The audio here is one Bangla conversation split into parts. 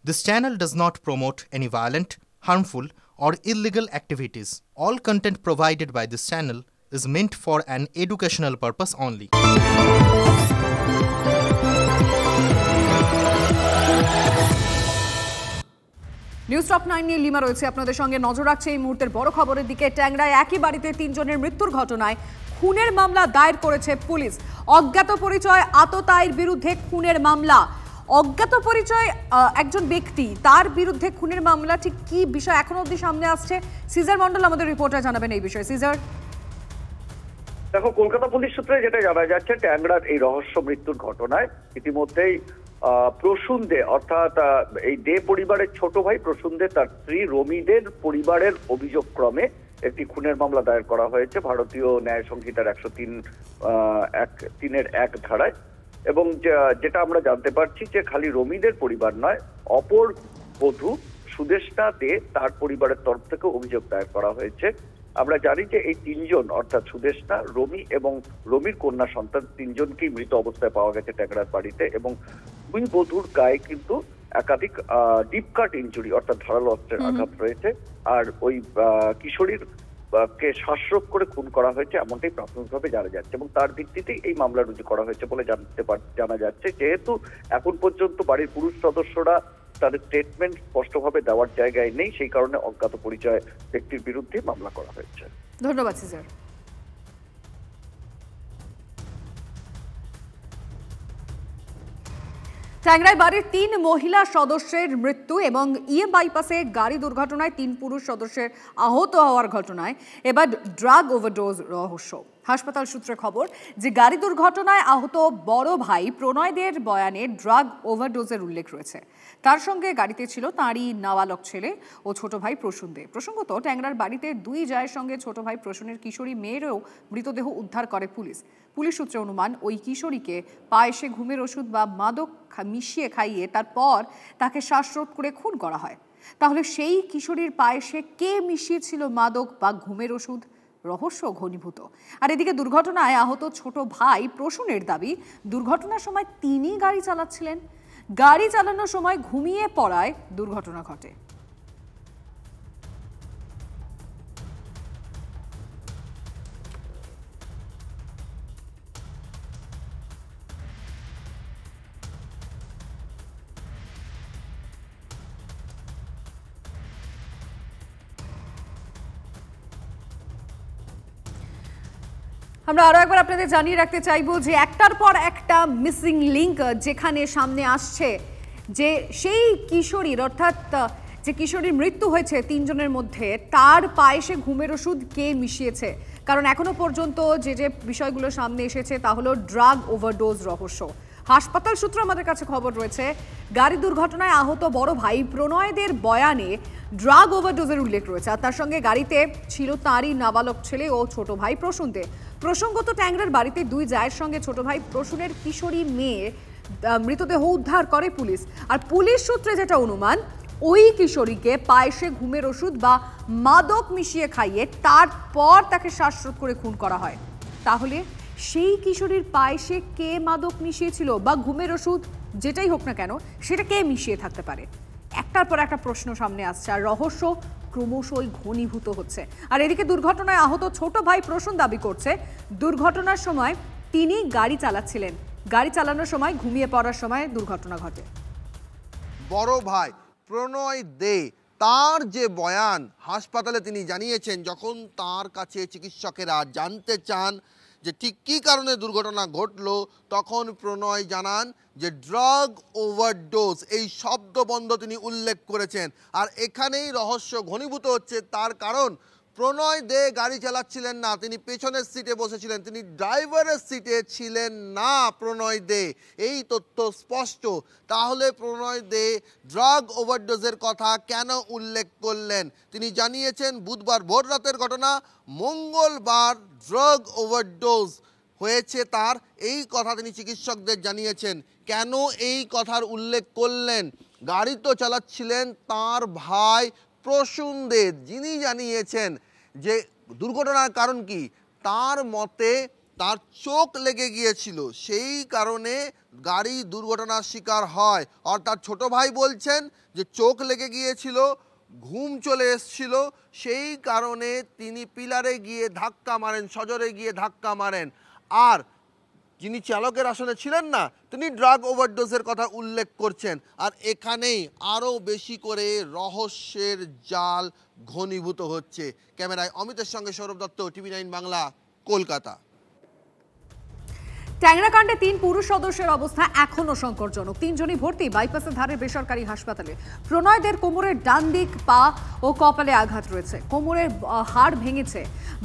This channel does not promote any violent, harmful, or illegal activities. All content provided by this channel is meant for an educational purpose only. News top 9 নিয়ে লিমা রয়েছে আপনাদের সঙ্গে। নজর রাখছে এই মুহূর্তের বড় খবরের দিকে। ট্যাংরায় একই বাড়িতে 3 জনের মৃত্যুর ঘটনায় খুনের মামলা দায়ের করেছে পুলিশ। অজ্ঞাত পরিচয় আততায়ীর বিরুদ্ধে খুনের মামলা। অজ্ঞাত পরিচয় একজন ব্যক্তি, তার বিরুদ্ধে খুনের মামলা। ঠিক কি বিষয় এখনো অবধি সামনে আসছে? সিজার মন্ডল আমাদের রিপোর্টার জানাবেন এই বিষয়ে। সিজার, দেখো, কলকাতা পুলিশ সূত্রে যেটা জানা যাচ্ছে, ট্যাংরার এই রহস্য মৃত্যুর ঘটনায় ইতিমধ্যেই প্রসূন দে, অর্থাৎ এই দে পরিবারের ছোট ভাই প্রসূন দে, তার স্ত্রী রমিদের পরিবারের অভিযোগ ক্রমে একটি খুনের মামলা দায়ের করা হয়েছে ভারতীয় ন্যায় সংহিতার 103-1 ধারায়। এবং যেটা আমরা জানতে পারছি যে খালি রমিদের পরিবার নয়, অপর বধূ সুদেষ্টা দে, তার পরিবারের তরফ থেকে অভিযোগ দায়ের করা হয়েছে। আমরা জানি যে এই 3 জন, অর্থাৎ সুদেষ্টা, রমি এবং রমির কন্যা সন্তান, 3 জনকেই মৃত অবস্থায় পাওয়া গেছে ট্যাংরার বাড়িতে। এবং দুই বধূর গায়ে কিন্তু একাধিক ডিপ কাট ইনজুরি, অর্থাৎ ধারালো অস্ত্রের আঘাত রয়েছে। আর ওই কিশোরীর কে শ্বাসরোধ করে খুন করা হয়েছে, এমনটাই প্রাথমিকভাবে জানা যাচ্ছে। এবং তার ভিত্তিতেই এই মামলা রুজু করা হয়েছে বলে জানা যাচ্ছে। যেহেতু এখন পর্যন্ত বাড়ির পুরুষ সদস্যরা তাদের স্টেটমেন্ট স্পষ্টভাবে দেওয়ার জায়গায় নেই, সেই কারণে অজ্ঞাত পরিচয় ব্যক্তির বিরুদ্ধে মামলা করা হয়েছে। ধন্যবাদ সিজার। ট্যাংরায় বাড়ির 3 মহিলা সদস্যের মৃত্যু এবং বাইপাসে গাড়ি দুর্ঘটনায় 3 পুরুষ সদস্যের আহত হওয়ার ঘটনায় এবার ড্রাগ ওভারডোজ রহস্য। হাসপাতাল সূত্রে খবর যে গাড়ি দুর্ঘটনায় আহত বড় ভাই প্রণয়দের বয়ানে ড্রাগ ওভারডোজের উল্লেখ রয়েছে। তার সঙ্গে গাড়িতে ছিল তাঁরই নাবালক ছেলে ও ছোট ভাই প্রসূন দে। প্রসঙ্গত, ট্যাংরার বাড়িতে 2 জায়ের সঙ্গে ছোট ভাই প্রসূনের কিশোরী মেয়েরও মৃতদেহ উদ্ধার করে পুলিশ। পুলিশ সূত্রে অনুমান, ওই কিশোরীকে পায়েসে ঘুমের ওষুধ বা মাদক মিশিয়ে খাইয়ে তারপর তাকে শ্বাসরোধ করে খুন করা হয়। তাহলে সেই কিশোরীর পায়েসে কে মিশিয়েছিল মাদক বা ঘুমের ওষুধ? রহস্য ঘনীভূত। আর এদিকে দুর্ঘটনায় আহত ছোট ভাই প্রসূনের দাবি, দুর্ঘটনার সময় তিনি গাড়ি চালাচ্ছিলেন। গাড়ি চালানোর সময় ঘুমিয়ে পড়ায় দুর্ঘটনা ঘটে। আমরা আরো একবার আপনাদের জানিয়ে রাখতে চাইবো যে একটার পর একটা মিসিং লিঙ্ক যেখানে সামনে আসছে, যে সেই কিশোরীর, অর্থাৎ যে কিশোরীর মৃত্যু হয়েছে 3 জনের মধ্যে, তার পায়েসে ঘুমের ওষুধ কে মিশিয়েছে। কারণ এখনো পর্যন্ত যে বিষয়গুলো সামনে এসেছে তা হলো ড্রাগ ওভারডোজ রহস্য। হাসপাতাল সূত্র আমাদের কাছে খবর রয়েছে, গাড়ি দুর্ঘটনায় আহত বড় ভাই প্রণয়দের বয়ানে ড্রাগ ওভারডোজের উল্লেখ রয়েছে। আর তার সঙ্গে গাড়িতে ছিল তাঁরই নাবালক ছেলে ও ছোট ভাই প্রসূন দে। প্রসঙ্গত, ট্যাংরার বাড়িতে 2 জায়ের সঙ্গে ছোট ভাই প্রসূনের কিশোরী মেয়ে মৃতদেহ উদ্ধার করে পুলিশ। আর পুলিশ সূত্রে যেটা অনুমান, ওই কিশোরীকে পায়েসে ঘুমের ওষুধ বা মাদক মিশিয়ে খাইয়ে তারপর তাকে শ্বাসরোধ করে খুন করা হয়। তাহলে সেই কিশোরীর পায়েসে কে মাদক মিশিয়েছিল বা ঘুমের ওষুধ, যেটাই হোক না কেন, সেটা কে মিশিয়ে থাকতে পারে? একটার পর একটা প্রশ্ন সামনে আসছে আর রহস্য ক্রমশই ঘনীভূত হচ্ছে। আর এদিকে দুর্ঘটনায় আহত ছোট ভাই প্রসূন দাবি করছে, দুর্ঘটনার সময় তিনি গাড়ি চালাচ্ছিলেন। গাড়ি চালানোর সময় ঘুমিয়ে পড়ার সময় দুর্ঘটনা ঘটে। বড় ভাই প্রণয় দে, তার যে বয়ান হাসপাতালে তিনি জানিয়েছেন, যখন তার কাছে চিকিৎসকেরা জানতে চান যে ঠিক কী কারণে দুর্ঘটনা ঘটলো, তখন প্রণয় জানান যে ড্রাগ ওভারডোজ, এই শব্দবন্ধ তিনি উল্লেখ করেছেন। আর এখানেই রহস্য ঘনীভূত হচ্ছে। তার কারণ, প্রণয় দে গাড়ি চালাচ্ছিলেন না, তিনি পেছনের সিটে বসেছিলেন, তিনি ড্রাইভারের সিটে ছিলেন না প্রণয় দে, এই তথ্য স্পষ্ট। তাহলে প্রণয় দে ড্রাগ ওভারডোজের কথা কেন উল্লেখ করলেন? তিনি জানিয়েছেন বুধবার ভোর রাতের ঘটনা, মঙ্গলবার ড্রাগ ওভারডোজ হয়েছে তার, এই কথা তিনি চিকিৎসকদের জানিয়েছেন। কেন এই কথার উল্লেখ করলেন? গাড়ি তো চালাচ্ছিলেন তার ভাই প্রসূন দে, যিনি জানিয়েছেন যে দুর্ঘটনার কারণ কি। তার মতে তার চোখ লেগে গিয়েছিল, সেই কারণে গাড়ি দুর্ঘটনার শিকার হয়। অর্থাৎ ছোট ভাই বলছেন যে চোখ লেগে গিয়েছিল, ঘুম চলে এসছিল, সেই কারণে তিনি পিলারে গিয়ে ধাক্কা মারেন, সজোরে গিয়ে ধাক্কা মারেন। আর যিনি চালকের আসনে ছিলেন না, তিনি ড্রাগ ওভারডোজের কথা উল্লেখ করছেন। আর এখানেই আরও বেশি করে রহস্যের জাল ঘনীভূত হচ্ছে। ক্যামেরায় অমিতের সঙ্গে সৌরভ দত্ত, TV9 বাংলা, কলকাতা। ট্যাংরাকাণ্ডে 3 পুরুষ সদস্যের অবস্থা এখনো সংকটজনক। 3 জনই ভর্তি বাইপাসের ধারে বেসরকারি হাসপাতালে। প্রণয়দের কোমরের ডান দিক, পা ও কপালে আঘাত রয়েছে। কোমরের হাড় ভেঙেছে,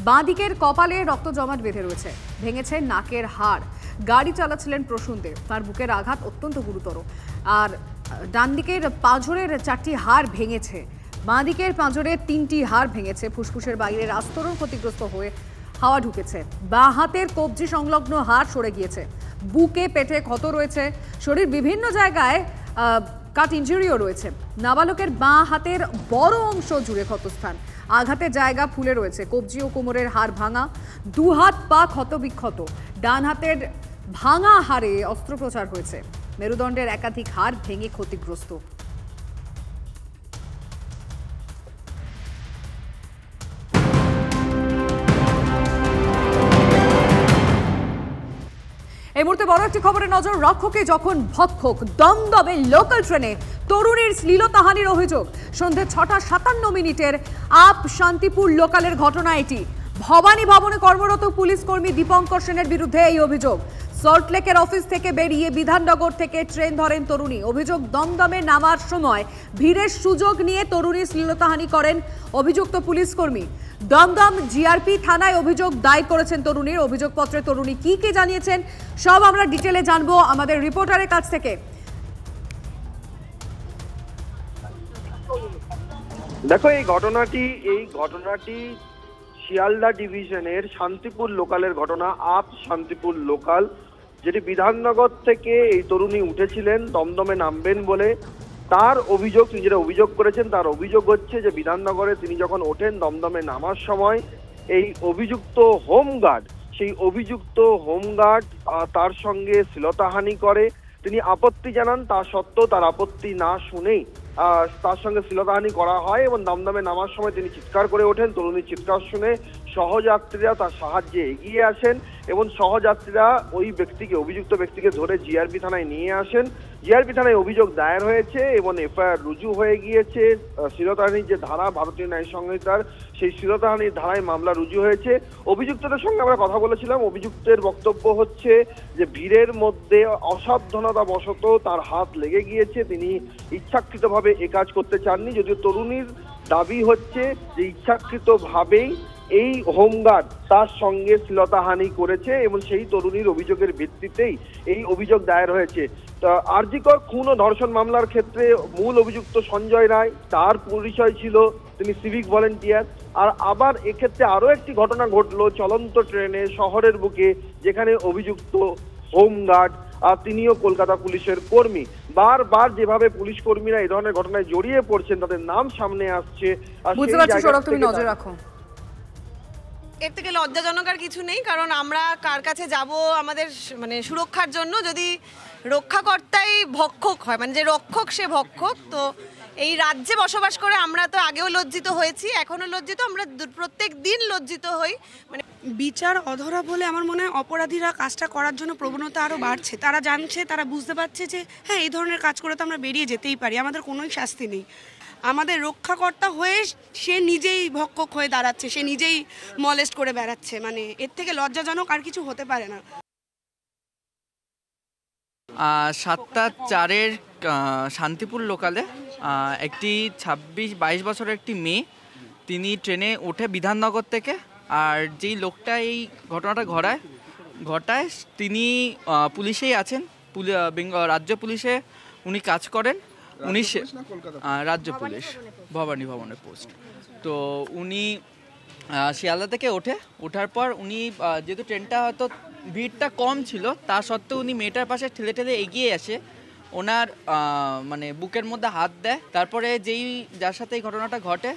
বাঁ দিকের কপালে রক্ত জমাট বেঁধে রয়েছে। ভেঙেছে নাকের হাড়। গাড়ি চালাচ্ছিলেন প্রসূনদেব, তার বুকের আঘাত অত্যন্ত গুরুতর। আর ডান দিকের পাঁজরের 4টি হাড় ভেঙেছে, বাঁ দিকের পাঁজরের 3টি হাড় ভেঙেছে। ফুসফুসের বাইরের আস্তরণ ক্ষতিগ্রস্ত হয়ে হাওয়া ঢুকেছে। বাঁ হাতের কবজি সংলগ্ন হাড় সরে গিয়েছে। বুকে পেটে ক্ষত রয়েছে। শরীর বিভিন্ন জায়গায় কাট ইনজুরিও রয়েছে। নাবালকের বাঁ হাতের বড় অংশ জুড়ে ক্ষতস্থান। আঘাতের জায়গা ফুলে রয়েছে। কবজি ও কোমরের হাড় ভাঙা, 2 হাত পা ক্ষত বিক্ষত। ডান হাতের ভাঙা হাড়ে অস্ত্রোপচার হয়েছে। মেরুদণ্ডের একাধিক হাড় ভেঙে ক্ষতিগ্রস্ত। এই মুহূর্তে বড় একটি খবরের নজর। রক্ষকে যখন ভক্ষক, দমদমে লোকাল ট্রেনে তরুণীর শ্লীলতাহানির অভিযোগ। সন্ধ্যে 6টা 57 মিনিটের আপ শান্তিপুর লোকালের ঘটনা এটি। ভবানী ভবনে কর্মরত পুলিশ কর্মী দীপঙ্কর সেনের বিরুদ্ধে এই অভিযোগ। সল্টলেকের অফিস থেকে বেরিয়ে বিধাননগর থেকে ট্রেন ধরেন তরুণী। অভিযোগ, দমদমে নামার সময় ভিড়ের সুযোগ নিয়ে তরুণীর শ্লীলতাহানি করেন অভিযুক্ত পুলিশ কর্মী। দমদম জিআরপি থানায় অভিযোগ দায়ের করেছেন তরুণীর। অভিযোগপত্রে তরুণী কি কি জানিয়েছেন সব আমরা ডিটেলে জানবো আমাদের রিপোর্টারের কাছ থেকে। দেখো, এই ঘটনাটি শিয়ালদা ডিভিশনের শান্তিপুর লোকালের ঘটনা। আপ শান্তিপুর লোকাল, যেটি বিধাননগর থেকে এই তরুণী উঠেছিলেন দমদমে নামবেন বলে। তার অভিযোগ, তিনি যেটা অভিযোগ করেছেন, তার অভিযোগ হচ্ছে যে বিধাননগরে তিনি যখন ওঠেন দমদমে নামার সময় এই অভিযুক্ত হোমগার্ড, সেই অভিযুক্ত হোমগার্ড তার সঙ্গে শ্লীলতাহানি করে। তিনি আপত্তি জানান, তা সত্ত্বেও তার আপত্তি না শুনেই তার সঙ্গে শ্লীলতাহানি করা হয় এবং দমদমে নামার সময় তিনি চিৎকার করে ওঠেন। তরুণীর চিৎকার শুনে সহযাত্রীরা তার সাহায্যে এগিয়ে আসেন এবং সহযাত্রীরা ওই ব্যক্তিকে, অভিযুক্ত ব্যক্তিকে ধরে জিআরপি থানায় নিয়ে আসেন। জিআরপি থানায় অভিযোগ দায়ের হয়েছে এবং এফআইআর রুজু হয়ে গিয়েছে। শ্লীলতাহানির যে ধারা ভারতীয় ন্যায় সংহিতার, সেই শ্লীলতাহানির ধারায় মামলা রুজু হয়েছে। অভিযুক্তদের সঙ্গে আমরা কথা বলেছিলাম। অভিযুক্তের বক্তব্য হচ্ছে যে ভিড়ের মধ্যে অসাবধানতা বশত তার হাত লেগে গিয়েছে, তিনি ইচ্ছাকৃতভাবে এ কাজ করতে চাননি। যদিও তরুণীর দাবি হচ্ছে যে ইচ্ছাকৃতভাবেই এই হোমগার্ড তার সঙ্গে শ্লীলতাহানি করেছে এবং সেই তরুণীর অভিযোগের ভিত্তিতেই এই অভিযোগ দায়ের হয়েছে। আরজিকর খুন ও ধর্ষণ মামলার ক্ষেত্রে মূল অভিযুক্ত সঞ্জয় রায়, তার পরিচয় ছিল তিনি সিভিক ভলেন্টিয়ার। আর আবার এক্ষেত্রে আরো একটি ঘটনা ঘটলো চলন্ত ট্রেনে শহরের বুকে, যেখানে অভিযুক্ত হোমগার্ড তিনিও কলকাতা পুলিশের কর্মী। বারবার যেভাবে পুলিশ কর্মীরা এই ধরনের ঘটনায় জড়িয়ে পড়ছেন, তাদের নাম সামনে আসছে। নজর রাখো। এর থেকে লজ্জাজনক আর কিছু নেই, কারণ আমরা কার কাছে যাব আমাদের মানে সুরক্ষার জন্য? যদি রক্ষাকর্তাই ভক্ষক হয়, মানে যে রক্ষক সে ভক্ষক, তো এই রাজ্যে বসবাস করে আমরা তো আগেও লজ্জিত হয়েছি, এখনো লজ্জিত, আমরা প্রত্যেক দিন লজ্জিত হই। মানে বিচার অধরা বলে আমার মনে হয় অপরাধীরা কাজটা করার জন্য প্রবণতা আরও বাড়ছে। তারা জানছে, তারা বুঝতে পারছে যে হ্যাঁ, এই ধরনের কাজ করে তো আমরা বেরিয়ে যেতেই পারি, আমাদের কোনোই শাস্তি নেই। আমাদের রক্ষাকর্তা হয়ে সে নিজেই ভক্ষক হয়ে দাঁড়াচ্ছে, সে নিজেই মলেস্ট করে বেড়াচ্ছে। মানে এর থেকে লজ্জাজনক আর কিছু হতে পারে না। 7টা 4-এর শান্তিপুর লোকালে একটি 22 বছরের একটি মেয়ে, তিনি ট্রেনে ওঠে বিধাননগর থেকে। আর যেই লোকটা এই ঘটনাটা ঘটায় তিনি পুলিশেই আছেন, রাজ্য পুলিশে উনি কাজ করেন। উনি রাজ্য পুলিশ, ভবানী ভবনের পোস্ট। তো উনি শিয়ালদা থেকে ওঠার পর উনি যেহেতু ট্রেনটা হয়তো ভিড়টা কম ছিল, তা সত্ত্বেও উনি মেয়েটার পাশে ঠেলে ঠেলে এগিয়ে আসে, ওনার মানে বুকের মধ্যে হাত দেয়। তারপরে যার সাথে এই ঘটনাটা ঘটে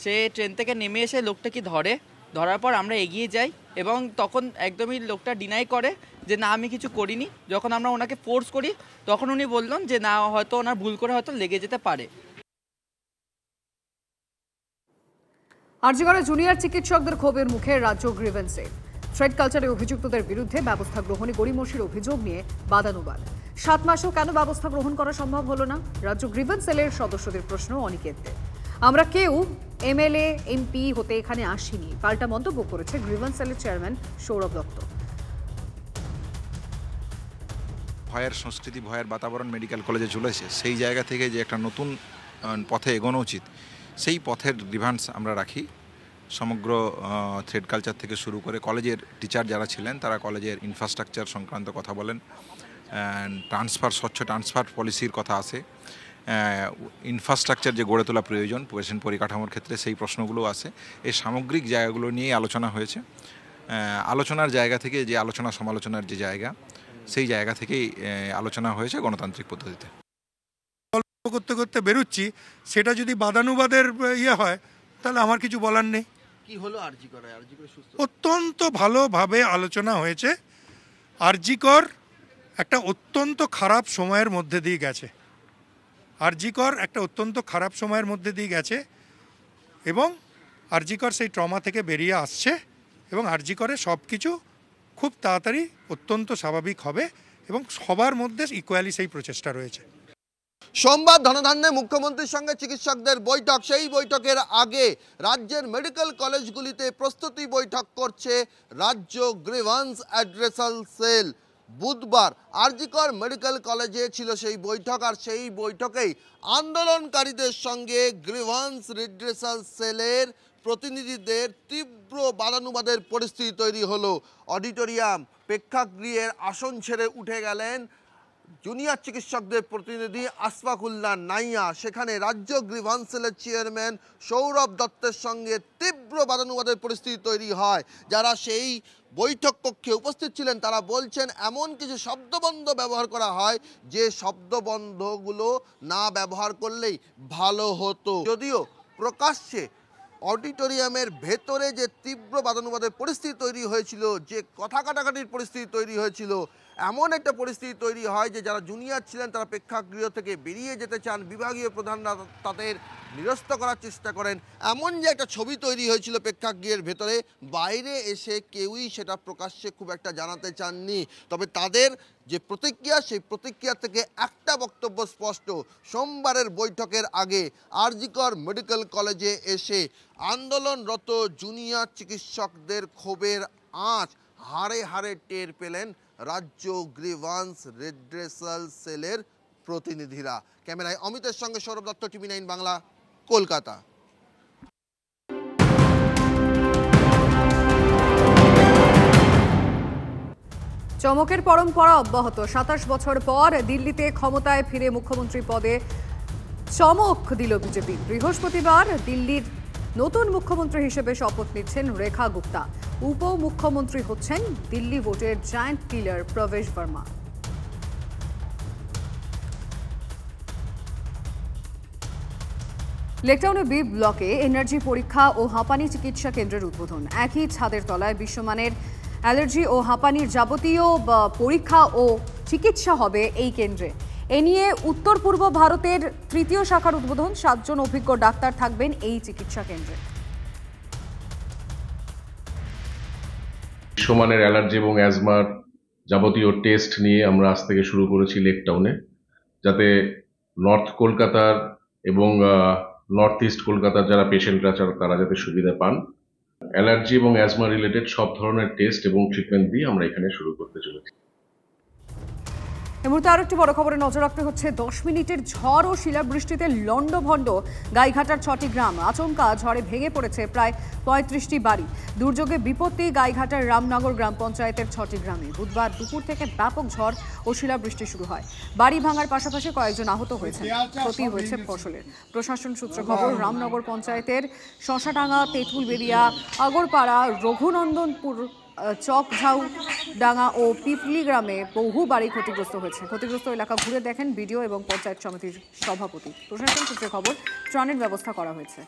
সে ট্রেন থেকে নেমে এসে লোকটাকে ধরার পর আমরা এগিয়ে যাই এবং তখন একদমই লোকটা ডিনাই করে যে না আমি কিছু করিনি। যখন আমরা ওনাকে ফোর্স করি তখন উনি বললেন যে না হয়তো ওনার ভুল করে হয়তো লেগে যেতে পারে। আরজিকরে জুনিয়র চিকিৎসকদের ক্ষোভের মুখে রাজ্য গ্রিভেন্সে। থ্রেড কালচারে অভিযুক্তদের বিরুদ্ধে ব্যবস্থা গ্রহণে গড়িমসির অভিযোগ নিয়ে বাদানুবাদ। 7 মাসেও কেন ব্যবস্থা গ্রহণ করা সম্ভব হলো না? রাজ্য গ্রিভেন্স সেলের সদস্যদের প্রশ্ন অনিকেতদের। আমরা কেউ এমএলএ এমপি হতে এখানে আসিনি, পাল্টা মন্তব্য করেছে গ্রিভেন্স সেলের চেয়ারম্যান সৌরভ দত্ত। ভয়ের সংস্কৃতি, ভয়ের বাতাবরণ মেডিকেল কলেজে চলেছে, সেই জায়গা থেকে যে একটা নতুন পথে এগোনো উচিত, সেই পথের গ্রিভান্স আমরা রাখি। সমগ্র থ্রেড কালচার থেকে শুরু করে কলেজের টিচার যারা ছিলেন তারা কলেজের ইনফ্রাস্ট্রাকচার সংক্রান্ত কথা বলেন, ট্রান্সফার, স্বচ্ছ ট্রান্সফার পলিসির কথা আসে, ইনফ্রাস্ট্রাকচার যে গড়ে তোলা প্রয়োজন পেশেন্ট পরিকাঠামোর ক্ষেত্রে সেই প্রশ্নগুলো আসে। এই সামগ্রিক জায়গাগুলো নিয়েই আলোচনা হয়েছে। আলোচনার জায়গা থেকে যে আলোচনা সমালোচনার যে জায়গা, সেই জায়গা থেকেই আলোচনা হয়েছে গণতান্ত্রিক পদ্ধতিতে। গল্প করতে করতে বেরোচ্ছি, সেটা যদি বাদানুবাদের ইয়ে হয় তাহলে আমার কিছু বলার নেই। কি হলো আরজিকর? অত্যন্ত ভালোভাবে আলোচনা হয়েছে। আরজিকর একটা অত্যন্ত খারাপ সময়ের মধ্যে দিয়ে গেছে। আরজিকর একটা অত্যন্ত খারাপ সময়ের মধ্যে দিয়ে গেছে এবং আরজিকর সেই ট্রমা থেকে বেরিয়ে আসছে এবং আরজিকরে সব কিছু খুব তাড়াতাড়ি অত্যন্ত স্বাভাবিক হবে এবং সবার মধ্যে ইকুয়ালি সেই প্রচেষ্টা রয়েছে। সোমবার ধনধান্যে মুখ্যমন্ত্রীর সঙ্গে চিকিৎসকদের বৈঠক। সেই বৈঠকের আগে রাজ্যের মেডিকেল কলেজগুলিতে প্রস্তুতি বৈঠক করছে রাজ্য গ্রিভান্স অ্যাড্রেসাল সেল। বুধবার আরজিকর মেডিকেল কলেজে ছিল সেই বৈঠক, আর সেই বৈঠকেই আন্দোলনকারীদের সঙ্গে গ্রিভান্স রিড্রেসাল সেলের প্রতিনিধিদের তীব্র বাদানুবাদের পরিস্থিতি তৈরি হলো। অডিটোরিয়াম, প্রেক্ষাগৃহের আসন ছেড়ে উঠে গেলেন জুনিয়র চিকিৎসকদের প্রতিনিধি আশফাকুল্লাহ নাইয়া। সেখানে রাজ্য গ্রিভান্স সেলের চেয়ারম্যান সৌরভ দত্তের সঙ্গে তীব্র বাদানুবাদের পরিস্থিতি তৈরি হয়। যারা সেই বৈঠক কক্ষে উপস্থিত ছিলেন তারা বলছেন এমন কিছু শব্দবন্ধ ব্যবহার করা হয় যে শব্দবন্ধগুলো না ব্যবহার করলেই ভালো হতো। যদিও প্রকাশ্যে অডিটোরিয়ামের ভেতরে যে তীব্র বাদানুবাদের পরিস্থিতি তৈরি হয়েছিল, যে কথা কাটাকাটির পরিস্থিতি তৈরি হয়েছিল, এমন একটা পরিস্থিতি তৈরি হয় যে যারা জুনিয়র ছিলেন তারা প্রেক্ষাগৃহ থেকে বেরিয়ে যেতে চান, বিভাগীয় প্রধানরা তাদের নিরস্ত করার চেষ্টা করেন। এমন যে একটা ছবি তৈরি হয়েছিল প্রেক্ষাগৃহের ভেতরে, বাইরে এসে কেউই সেটা প্রকাশ্যে খুব একটা জানাতে চাননি। তবে তাদের যে প্রতিক্রিয়া, সেই প্রতিক্রিয়া থেকে একটা বক্তব্য স্পষ্ট। সোমবারের বৈঠকের আগে আরজিকর মেডিকেল কলেজে এসে আন্দোলনরত জুনিয়র চিকিৎসকদের ক্ষোভের আঁচ হাড়ে হাড়ে টের পেলেন রাজ্য গ্রিভান্স রিড্রেসাল সেলের প্রতিনিধিরা। ক্যামেরায় অমিতের সঙ্গে সৌরভ দত্ত, TV9 বাংলা, কলকাতা। চমকের পরম্পরা অব্যাহত। 27 বছর পর দিল্লিতে ক্ষমতায় ফিরে মুখ্যমন্ত্রী পদে চমক দিল বিজেপি। বৃহস্পতিবার দিল্লির নতুন মুখ্যমন্ত্রী হিসেবে শপথ নিচ্ছেন রেখা গুপ্তা। উপমুখ্যমন্ত্রী হচ্ছেন দিল্লি ভোটের জায়ান্ট কিলার প্রবেশ বর্মা। লেকটাউনে বি ব্লকে এনার্জি পরীক্ষা ও হাঁপানি চিকিৎসা কেন্দ্রের উদ্বোধন। একই ছাদের তলায় বিশ্বমানের অ্যালার্জি ও হাঁপানির যাবতীয় পরীক্ষা ও চিকিৎসা হবে এই কেন্দ্রে। এ নিয়ে উত্তর পূর্ব ভারতের 3য় শাখার উদ্বোধন। 7 জন অভিজ্ঞ ডাক্তার থাকবেন এই চিকিৎসা কেন্দ্রে। বিশ্বমানের অ্যালার্জি এবং অ্যাজমার যাবতীয় টেস্ট নিয়ে আমরা আজ থেকে শুরু করেছি লেকটাউনে, যাতে নর্থ কলকাতার এবং নর্থ ইস্ট কলকাতার যারা পেশেন্টরা তারা যাতে সুবিধা পান। অ্যালার্জি এবং অ্যাজমা রিলেটেড সব ধরনের টেস্ট এবং ট্রিটমেন্ট দিয়ে আমরা এখানে শুরু করতে চলেছি। এই মুহূর্তে আরেকটি বড় খবরে নজর রাখতে হচ্ছে। 10 মিনিটের ঝড় ও শিলাবৃষ্টিতে লন্ডভন্ড গাইঘাটার 6টি গ্রাম। আচমকা ঝড়ে ভেঙে পড়েছে প্রায় 35টি বাড়ি। দুর্যোগে বিপত্তি গাইঘাটার রামনগর গ্রাম পঞ্চায়েতের 6টি গ্রামে। বুধবার দুপুর থেকে ব্যাপক ঝড় ও শিলাবৃষ্টি শুরু হয়। বাড়ি ভাঙার পাশাপাশি কয়েকজন আহত হয়েছেন, ক্ষতি হয়েছে ফসলের। প্রশাসন সূত্রে খবর, রামনগর পঞ্চায়েতের শশাডাঙ্গা, তেঁতুলবেড়িয়া, আগরপাড়া, রঘুনন্দনপুর, চকঝাউ ডাঙ্গা ও পিপলি গ্রামে বহু বাড়ি ক্ষতিগ্রস্ত হয়েছে। ক্ষতিগ্রস্ত এলাকা ঘুরে দেখেন বিডিও এবং পঞ্চায়েত সমিতির সভাপতি। প্রশাসন সূত্রে খবর, ত্রাণের ব্যবস্থা করা হয়েছে।